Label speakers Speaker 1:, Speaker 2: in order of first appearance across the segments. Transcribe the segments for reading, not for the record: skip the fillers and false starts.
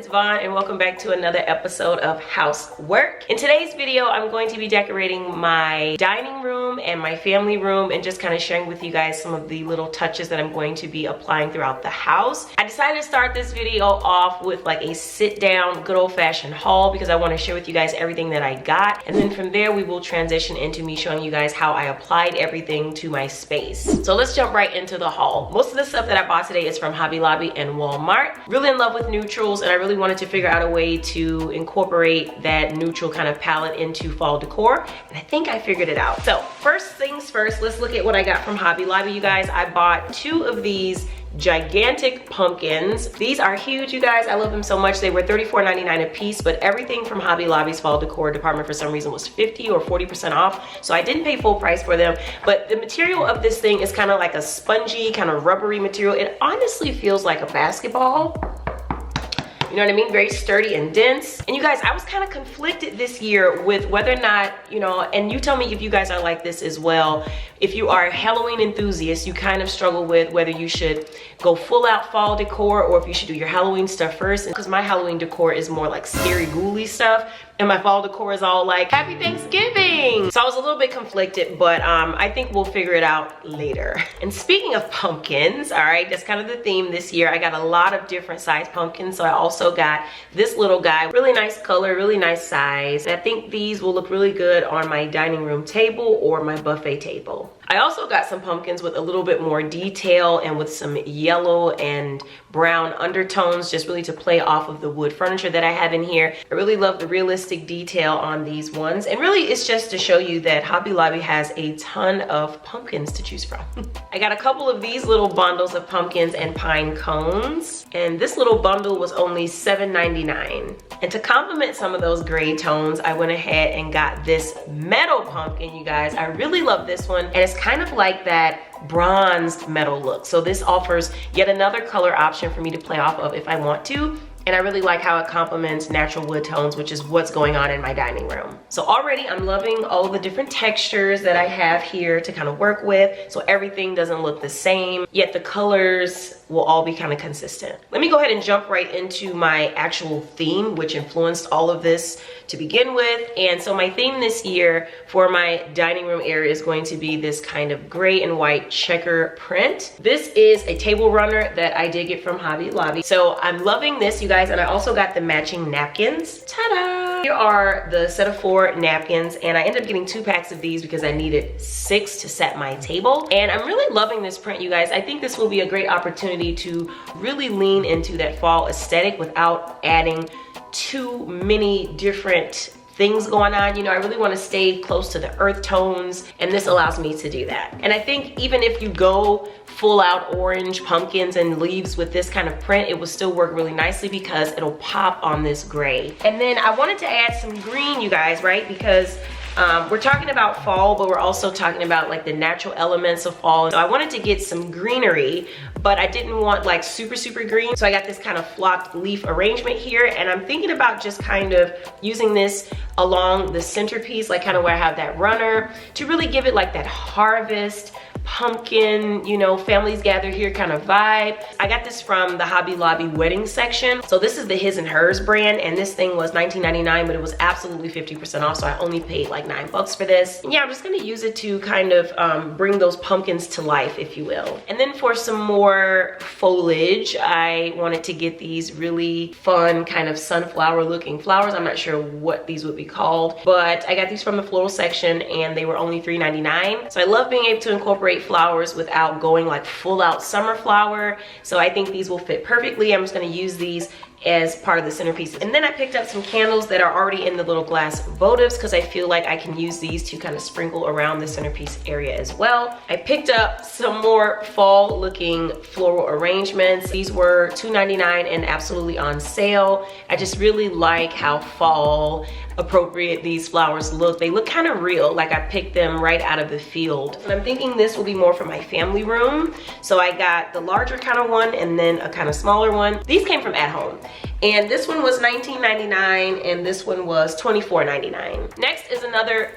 Speaker 1: it's Vaughn and welcome back to another episode of Housework. In today's video, I'm going to be decorating my dining room and my family room and just kind of sharing with you guys some of the little touches that I'm going to be applying throughout the house. I decided to start this video off with like a sit down, good old fashioned haul because I want to share with you guys everything that I got. And then from there, we will transition into me showing you guys how I applied everything to my space. So let's jump right into the haul. Most of the stuff that I bought today is from Hobby Lobby and Walmart. Really in love with neutrals, and I really wanted to figure out a way to incorporate that neutral kind of palette into fall decor, and I think I figured it out. So first things first, let's look at what I got from Hobby Lobby, you guys. I bought 2 of these gigantic pumpkins. These are huge, you guys. I love them so much. They were $34.99 a piece, but everything from Hobby Lobby's fall decor department for some reason was 50 or 40% off, so I didn't pay full price for them. But the material of this thing is kind of like a spongy, kind of rubbery material. It honestly feels like a basketball. You know what I mean? Very sturdy and dense. And you guys, I was kind of conflicted this year with whether or not, you know, and you tell me if you guys are like this as well. If you are a Halloween enthusiast, you kind of struggle with whether you should go full out fall decor or if you should do your Halloween stuff first. Because my Halloween decor is more like scary, ghouly stuff. And my fall decor is all like, Happy Thanksgiving. So I was a little bit conflicted, but I think we'll figure it out later. And speaking of pumpkins, all right, that's kind of the theme this year. I got a lot of different size pumpkins. So I also got this little guy, really nice color, really nice size. And I think these will look really good on my dining room table or my buffet table. I also got some pumpkins with a little bit more detail and with some yellow and brown undertones, just really to play off of the wood furniture that I have in here. I really love the realistic detail on these ones. And really it's just to show you that Hobby Lobby has a ton of pumpkins to choose from. I got a couple of these little bundles of pumpkins and pine cones. And this little bundle was only $7.99. And to complement some of those gray tones, I went ahead and got this metal pumpkin, you guys. I really love this one. And it's kind of like that bronzed metal look. So this offers yet another color option for me to play off of if I want to. And I really like how it complements natural wood tones, which is what's going on in my dining room. So already I'm loving all of the different textures that I have here to kind of work with. So everything doesn't look the same, yet the colors will all be kind of consistent. Let me go ahead and jump right into my actual theme, which influenced all of this to begin with. And so my theme this year for my dining room area is going to be this kind of gray and white checker print. This is a table runner that I did get from Hobby Lobby. So I'm loving this, you guys, and I also got the matching napkins. Ta-da! Here are the set of 4 napkins, and I ended up getting 2 packs of these because I needed 6 to set my table. And I'm really loving this print, you guys. I think this will be a great opportunity to really lean into that fall aesthetic without adding too many different things going on. You know, I really want to stay close to the earth tones, and this allows me to do that. And I think even if you go full out orange pumpkins and leaves with this kind of print, it will still work really nicely because it'll pop on this gray. And then I wanted to add some green, you guys, right? Because we're talking about fall, but we're also talking about like the natural elements of fall. So I wanted to get some greenery, but I didn't want like super green. So I got this kind of flocked leaf arrangement here, and I'm thinking about just kind of using this along the centerpiece, like kind of where I have that runner, to really give it like that harvest, pumpkin, you know, families gather here kind of vibe. I got this from the Hobby Lobby wedding section. So this is the His and Hers brand, and this thing was $19.99, but it was absolutely 50% off, so I only paid like $9 for this. And yeah, I'm just gonna use it to kind of bring those pumpkins to life, if you will. And then for some more foliage, I wanted to get these really fun kind of sunflower looking flowers. I'm not sure what these would be called, but I got these from the floral section and they were only $3.99. So I love being able to incorporate flowers without going like full out summer flower. So I think these will fit perfectly. I'm just gonna use these as part of the centerpiece. And then I picked up some candles that are already in the little glass votives because I feel like I can use these to kind of sprinkle around the centerpiece area as well. I picked up some more fall looking floral arrangements. These were $2.99 and absolutely on sale. I just really like how fall appropriate these flowers look. They look kind of real, like I picked them right out of the field. And I'm thinking this will be more for my family room. So I got the larger kind of one and then a kind of smaller one. These came from At Home. And this one was $19.99 and this one was $24.99. Next is another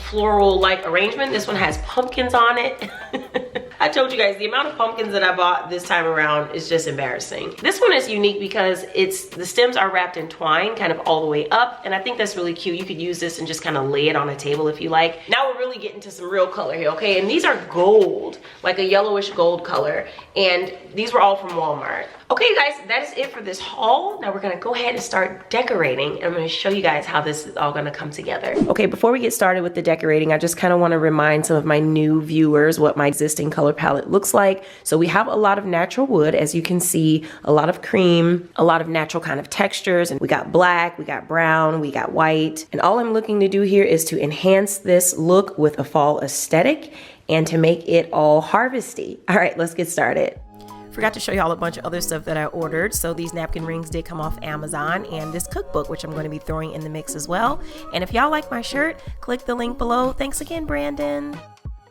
Speaker 1: floral-like arrangement. This one has pumpkins on it. I told you guys the amount of pumpkins that I bought this time around is just embarrassing. This one is unique because the stems are wrapped in twine kind of all the way up, and I think that's really cute. You could use this and just kind of lay it on a table if you like. Now we're really getting to some real color here, okay? And these are gold, like a yellowish gold color, and these were all from Walmart. Okay, you guys, that is it for this haul. Now we're gonna go ahead and start decorating, and I'm gonna show you guys how this is all gonna come together. Okay, before we get started with the decorating, I just kind of want to remind some of my new viewers what my existing color palette looks like. So we have a lot of natural wood, as you can see, a lot of cream, a lot of natural kind of textures, and we got black, we got brown, we got white, and all I'm looking to do here is to enhance this look with a fall aesthetic and to make it all harvesty. All right, let's get started. Forgot to show y'all a bunch of other stuff that I ordered. So these napkin rings did come off Amazon, and this cookbook, which I'm going to be throwing in the mix as well. And if y'all like my shirt, click the link below. Thanks again, Brandon.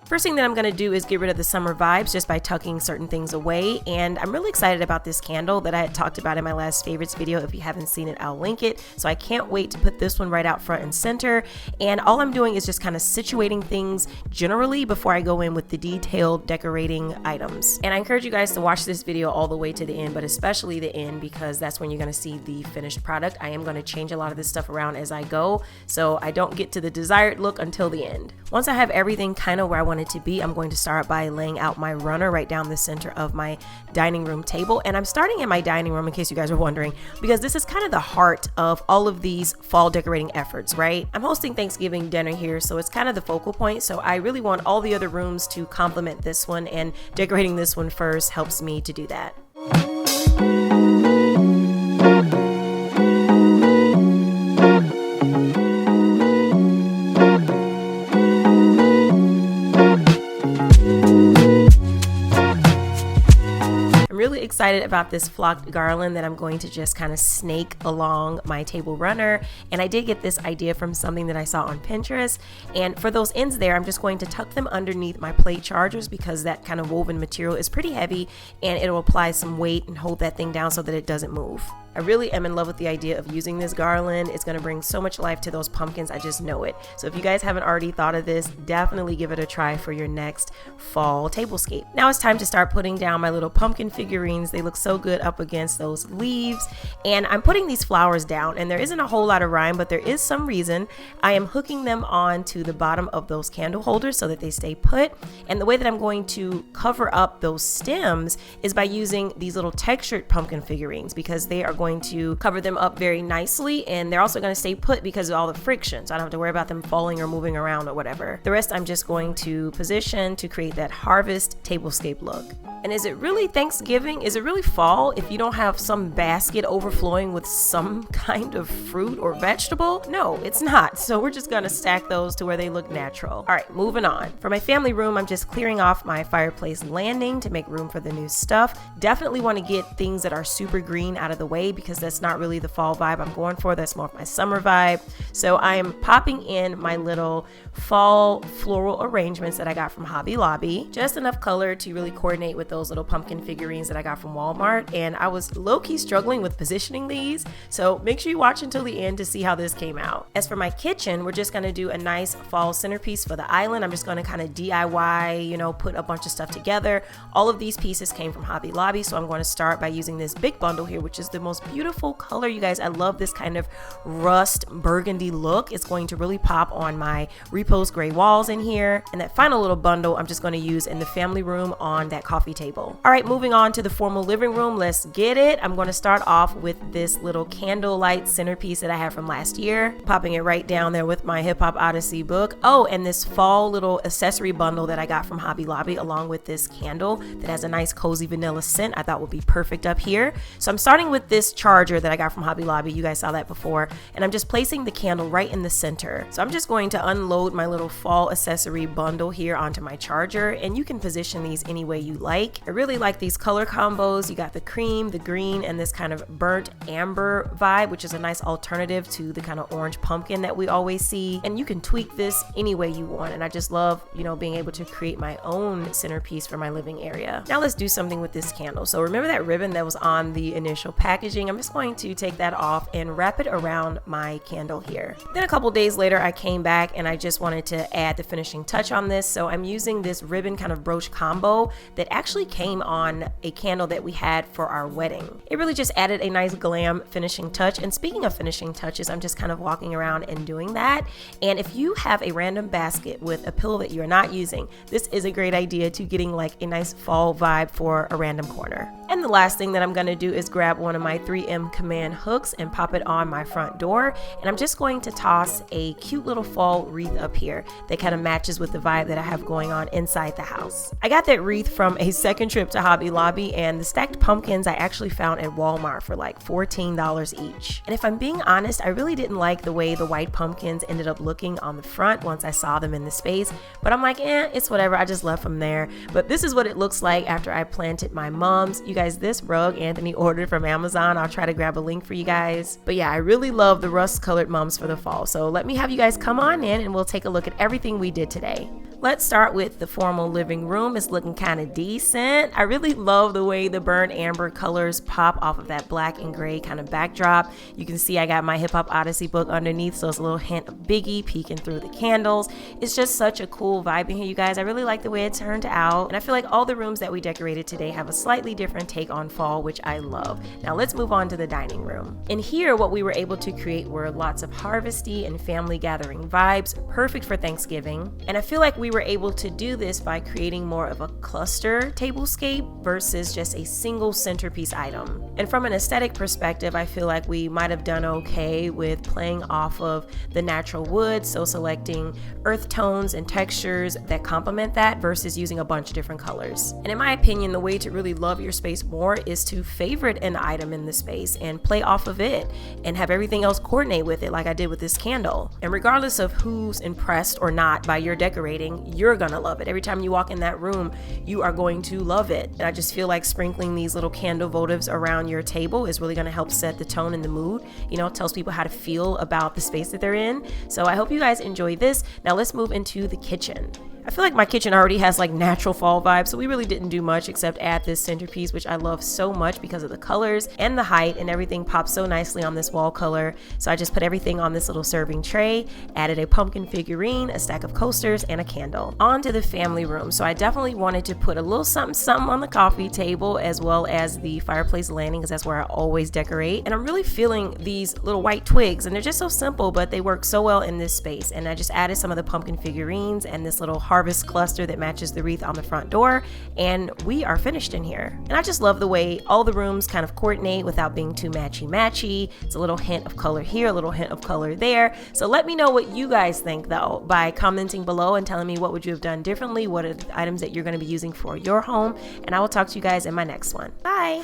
Speaker 1: First thing that I'm going to do is get rid of the summer vibes just by tucking certain things away, and I'm really excited about this candle that I had talked about in my last favorites video. If you haven't seen it, I'll link it. So I can't wait to put this one right out front and center, and all I'm doing is just kind of situating things generally before I go in with the detailed decorating items. And I encourage you guys to watch this video all the way to the end, but especially the end, because that's when you're going to see the finished product. I am going to change a lot of this stuff around as I go, so I don't get to the desired look until the end. Once I have everything kind of where I want it to be, I'm going to start by laying out my runner right down the center of my dining room table. And I'm starting in my dining room, in case you guys are wondering, because this is kind of the heart of all of these fall decorating efforts, right? I'm hosting Thanksgiving dinner here, so it's kind of the focal point. So I really want all the other rooms to complement this one, and decorating this one first helps me to do that. Excited about this flocked garland that I'm going to just kind of snake along my table runner, and I did get this idea from something that I saw on Pinterest. And for those ends there, I'm just going to tuck them underneath my plate chargers, because that kind of woven material is pretty heavy and it'll apply some weight and hold that thing down so that it doesn't move. I really am in love with the idea of using this garland. It's going to bring so much life to those pumpkins. I just know it. So if you guys haven't already thought of this, definitely give it a try for your next fall tablescape. Now it's time to start putting down my little pumpkin figurines. They look so good up against those leaves. And I'm putting these flowers down, and there isn't a whole lot of rhyme, but there is some reason. I am hooking them on to the bottom of those candle holders so that they stay put. And the way that I'm going to cover up those stems is by using these little textured pumpkin figurines, because they are going to cover them up very nicely, and they're also going to stay put because of all the friction, so I don't have to worry about them falling or moving around or whatever. The rest I'm just going to position to create that harvest tablescape look. And is it really Thanksgiving? Is it really fall if you don't have some basket overflowing with some kind of fruit or vegetable? No, it's not. So we're just gonna stack those to where they look natural. All right, moving on. For my family room, I'm just clearing off my fireplace landing to make room for the new stuff. Definitely want to get things that are super green out of the way, because that's not really the fall vibe I'm going for. That's more of my summer vibe. So I am popping in my little fall floral arrangements that I got from Hobby Lobby. Just enough color to really coordinate with those little pumpkin figurines that I got from Walmart. And I was low-key struggling with positioning these, so make sure you watch until the end to see how this came out. As for my kitchen, we're just gonna do a nice fall centerpiece for the island. I'm just gonna kind of DIY, you know, put a bunch of stuff together. All of these pieces came from Hobby Lobby, so I'm going to start by using this big bundle here, which is the most beautiful color, you guys. I love this kind of rust burgundy look. It's going to really pop on my reposed gray walls in here. And that final little bundle I'm just going to use in the family room on that coffee table. All right, moving on to the formal living room. Let's get it. I'm going to start off with this little candlelight centerpiece that I had from last year, popping it right down there with my Hip Hop Odyssey book. Oh, and this fall little accessory bundle that I got from Hobby Lobby, along with this candle that has a nice cozy vanilla scent, I thought would be perfect up here. So I'm starting with this charger that I got from Hobby Lobby. You guys saw that before. And I'm just placing the candle right in the center. So I'm just going to unload my little fall accessory bundle here onto my charger, and you can position these any way you like. I really like these color combos. You got the cream, the green, and this kind of burnt amber vibe, which is a nice alternative to the kind of orange pumpkin that we always see. And you can tweak this any way you want. And I just love, you know, being able to create my own centerpiece for my living area. Now let's do something with this candle. So remember that ribbon that was on the initial packaging? packaging, I'm just going to take that off and wrap it around my candle here. Then a couple days later, I came back and I just wanted to add the finishing touch on this. So I'm using this ribbon kind of brooch combo that actually came on a candle that we had for our wedding. It really just added a nice glam finishing touch. And speaking of finishing touches, I'm just kind of walking around and doing that. And if you have a random basket with a pillow that you're not using, this is a great idea to getting like a nice fall vibe for a random corner. And the last thing that I'm going to do is grab one of my 3M command hooks and pop it on my front door. And I'm just going to toss a cute little fall wreath up here that kind of matches with the vibe that I have going on inside the house. I got that wreath from a second trip to Hobby Lobby, and the stacked pumpkins I actually found at Walmart for like $14 each. And if I'm being honest, I really didn't like the way the white pumpkins ended up looking on the front once I saw them in the space, but I'm like, it's whatever, I just left them there. But this is what it looks like after I planted my mums. You guys, this rug Anthony ordered from Amazon. I'll try to grab a link for you guys. But yeah, I really love the rust colored mums for the fall. So let me have you guys come on in and we'll take a look at everything we did today. Let's start with the formal living room. It's looking kind of decent. I really love the way the burnt amber colors pop off of that black and gray kind of backdrop. You can see I got my Hip Hop Odyssey book underneath, so it's a little hint of Biggie peeking through the candles. It's just such a cool vibe in here, you guys. I really like the way it turned out, and I feel like all the rooms that we decorated today have a slightly different take on fall, which I love. Now let's move on to the dining room. In here, what we were able to create were lots of harvesty and family gathering vibes, perfect for Thanksgiving. And I feel like we were able to do this by creating more of a cluster tablescape versus just a single centerpiece item. And from an aesthetic perspective, I feel like we might have done okay with playing off of the natural wood, so selecting earth tones and textures that complement that versus using a bunch of different colors. And in my opinion, the way to really love your space more is to favorite an item in the space and play off of it and have everything else coordinate with it, like I did with this candle. And regardless of who's impressed or not by your decorating, you're gonna love it. Every time you walk in that room, you are going to love it. And I just feel like sprinkling these little candle votives around your table is really gonna help set the tone and the mood. You know, it tells people how to feel about the space that they're in. So I hope you guys enjoy this. Now let's move into the kitchen. I feel like my kitchen already has like natural fall vibes, so we really didn't do much except add this centerpiece, which I love so much because of the colors and the height, and everything pops so nicely on this wall color. So I just put everything on this little serving tray, added a pumpkin figurine, a stack of coasters, and a candle. On to the family room. So I definitely wanted to put a little something on the coffee table as well as the fireplace landing, because that's where I always decorate. And I'm really feeling these little white twigs, and they're just so simple, but they work so well in this space. And I just added some of the pumpkin figurines and this little harvest cluster that matches the wreath on the front door, and we are finished in here. And I just love the way all the rooms kind of coordinate without being too matchy. It's a little hint of color here, a little hint of color there. So let me know what you guys think though by commenting below and telling me what would you have done differently, what are the items that you're going to be using for your home, and I will talk to you guys in my next one. Bye.